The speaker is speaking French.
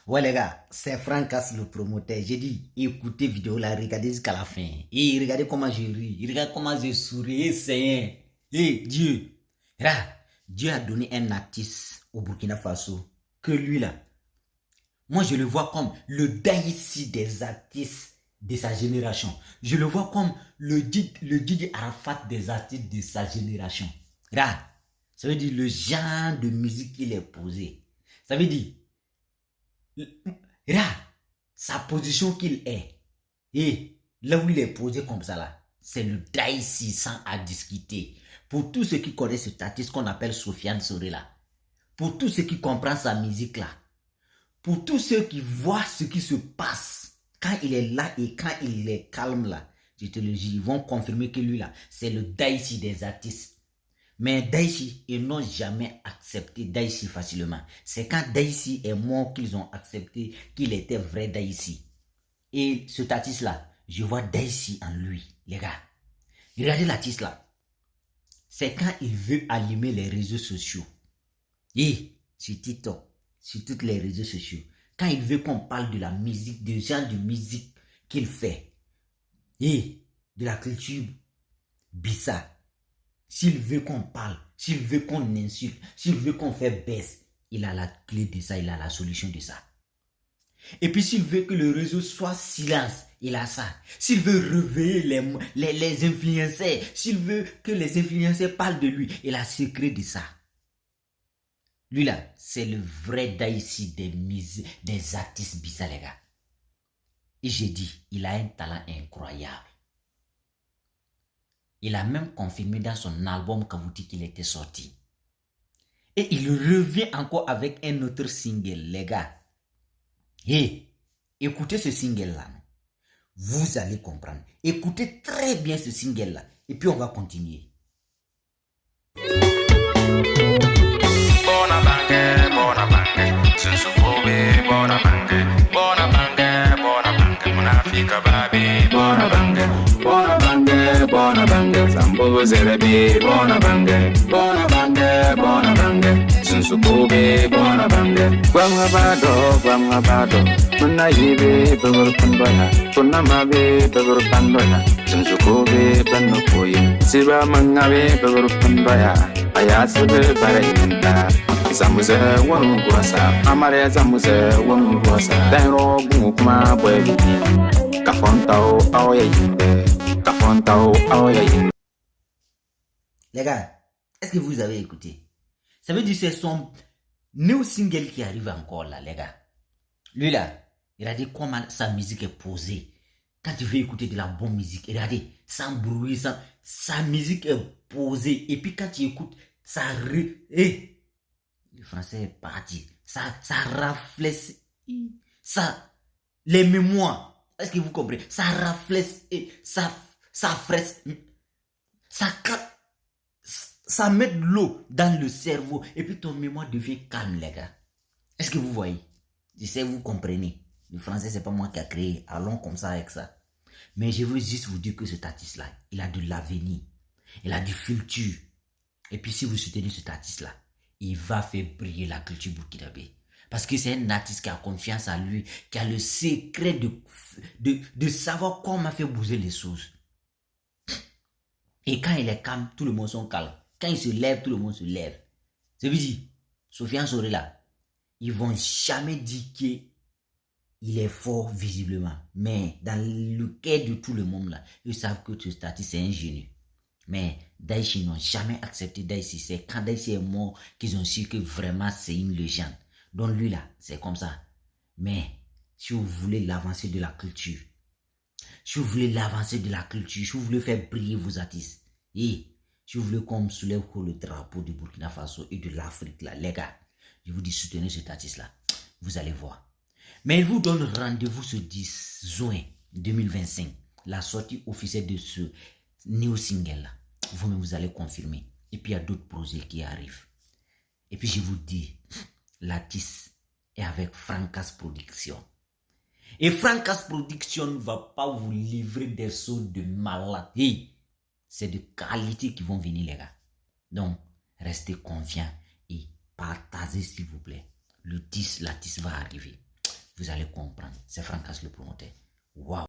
Ouais les gars, c'est Francas le promoteur. J'ai dit, écoutez vidéo là, regardez jusqu'à la fin. Et regardez comment je ris, regardez comment je souris, c'est Dieu. Là, Dieu a donné un artiste au Burkina Faso que lui là. Moi je le vois comme le Daïsi des artistes de sa génération. Je le vois comme le Didi Arafat des artistes de sa génération. Là, ça veut dire le genre de musique qu'il est posé. Ça veut dire là, sa position qu'il est, et là où il est posé comme ça là, c'est le Daïsi sans à discuter. Pour tous ceux qui connaissent cet artiste qu'on appelle Sofiane Soré là, pour tous ceux qui comprennent sa musique là, pour tous ceux qui voient ce qui se passe quand il est là et quand il est calme là, je te le dis, ils vont confirmer que lui là, c'est le Daïsi des artistes. Mais Daïsi, ils n'ont jamais accepté Daïsi facilement. C'est quand Daïsi est mort qu'ils ont accepté qu'il était vrai Daïsi. Et cet artiste-là, je vois Daïsi en lui, les gars. Regardez l'artiste là. C'est quand il veut allumer les réseaux sociaux. Et sur TikTok, sur tous les réseaux sociaux. Quand il veut qu'on parle de la musique, des genres de musique qu'il fait. Et de la culture bizarre. S'il veut qu'on parle, s'il veut qu'on insulte, s'il veut qu'on fait baisse, il a la clé de ça, il a la solution de ça. Et puis s'il veut que le réseau soit silence, il a ça. S'il veut réveiller les influenceurs, s'il veut que les influenceurs parlent de lui, il a le secret de ça. Lui là, c'est le vrai Daïsi des artistes bizarres, les gars. Et j'ai dit, il a un talent incroyable. Il a même confirmé dans son album Kavouti qu'il était sorti. Et il revient encore avec un autre single, les gars. Et écoutez ce single-là. Vous allez comprendre. Écoutez très bien ce single-là. Et puis on va continuer. Bona bange, sambo zerebe, bona bange, sunsukobe, bona bange, bado, muna yibe, begur pandoya, kuna mabe, begur pandoya, sunsukobe, bano koye, siba mangabe, begur pandoya, ayasebe barayinda, zamuze wonu gwasa, amare zamuze wonu gwasa, dairo gumukuma bwebi, kafontao, aoya yimbe. Les gars, est-ce que vous avez écouté? Ça veut dire que c'est son new single qui arrive encore là, les gars. Lui là, regardez comment sa musique est posée. Quand tu veux écouter de la bonne musique, regardez, sans bruit, sa musique est posée. Et puis quand tu écoutes, ça... le français est parti. Ça rafraîchit. Ça... Les mémoires. Est-ce que vous comprenez? Ça rafraîchit. Ça fraisse, ça met de l'eau dans le cerveau et puis ton mémoire devient calme, les gars. Est-ce que vous voyez? Je sais, vous comprenez. Le français, c'est pas moi qui a créé. Allons comme ça avec ça. Mais je veux juste vous dire que cet artiste-là, il a de l'avenir. Il a du futur. Et puis si vous soutenez cet artiste-là, il va faire briller la culture burkinabé. Parce que c'est un artiste qui a confiance en lui, qui a le secret de savoir comment faire bouger les choses. Et quand il est calme, tout le monde sont calme. Quand il se lève, tout le monde se lève. Ça veut dire, Sofiane Soré là, ils vont jamais dire qu'il est fort visiblement. Mais dans le cœur de tout le monde là, ils savent que ce statut c'est un génie. Mais Daïchi n'ont jamais accepté Daïchi. C'est quand Daïchi est mort qu'ils ont su que vraiment c'est une légende. Donc lui là, c'est comme ça. Mais si vous voulez l'avancée de la culture, si vous voulez l'avancée de la culture, si vous voulez faire briller vos artistes, et si vous voulez qu'on soulève le drapeau du Burkina Faso et de l'Afrique, là, les gars, je vous dis soutenez cet artiste-là. Vous allez voir. Mais il vous donne rendez-vous ce 10 juin 2025, la sortie officielle de ce new single-là. Vous-même, vous allez confirmer. Et puis, il y a d'autres projets qui arrivent. Et puis, je vous dis, l'artiste est avec Francas Production. Et Francas Production ne va pas vous livrer des sauts de malade. C'est de qualité qui vont venir, les gars. Donc, restez confiants et partagez, s'il vous plaît. Le 10, l'artiste va arriver. Vous allez comprendre. C'est Francas le promoteur. Waouh!